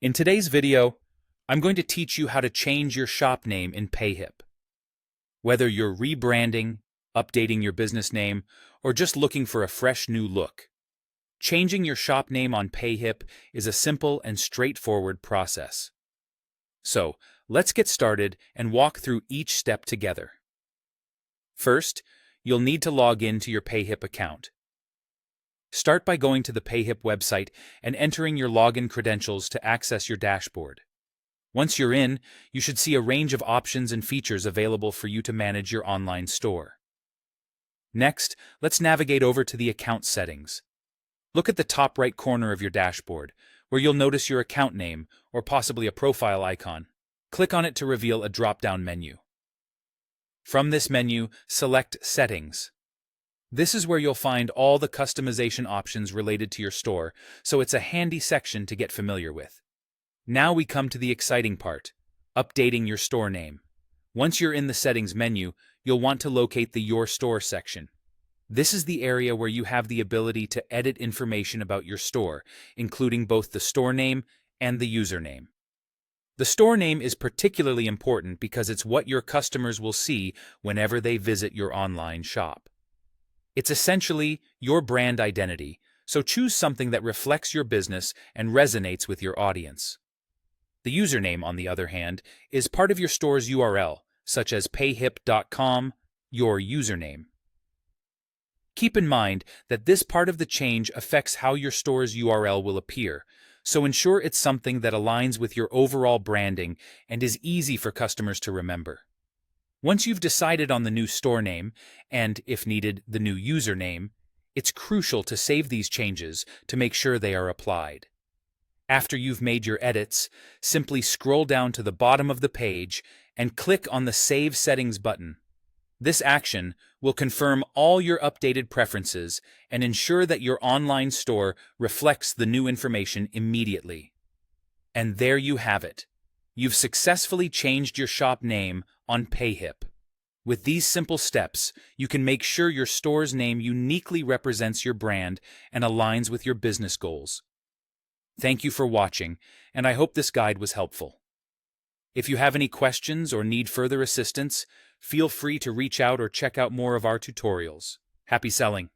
In today's video, I'm going to teach you how to change your shop name in Payhip. Whether you're rebranding, updating your business name, or just looking for a fresh new look, changing your shop name on Payhip is a simple and straightforward process. So, let's get started and walk through each step together. First, you'll need to log in to your Payhip account. Start by going to the Payhip website and entering your login credentials to access your dashboard. Once you're in, you should see a range of options and features available for you to manage your online store. Next, let's navigate over to the account settings. Look at the top right corner of your dashboard, where you'll notice your account name or possibly a profile icon. Click on it to reveal a drop-down menu. From this menu, select Settings. This is where you'll find all the customization options related to your store, so it's a handy section to get familiar with. Now we come to the exciting part, updating your store name. Once you're in the Settings menu, you'll want to locate the Your Store section. This is the area where you have the ability to edit information about your store, including both the store name and the username. The store name is particularly important because it's what your customers will see whenever they visit your online shop. It's essentially your brand identity, so choose something that reflects your business and resonates with your audience. The username, on the other hand, is part of your store's URL, such as payhip.com, your username. Keep in mind that this part of the change affects how your store's URL will appear, so ensure it's something that aligns with your overall branding and is easy for customers to remember. Once you've decided on the new store name, and, if needed, the new username, it's crucial to save these changes to make sure they are applied. After you've made your edits, simply scroll down to the bottom of the page and click on the Save Settings button. This action will confirm all your updated preferences and ensure that your online store reflects the new information immediately. And there you have it. You've successfully changed your shop name on Payhip. With these simple steps, you can make sure your store's name uniquely represents your brand and aligns with your business goals. Thank you for watching, and I hope this guide was helpful. If you have any questions or need further assistance, feel free to reach out or check out more of our tutorials. Happy selling!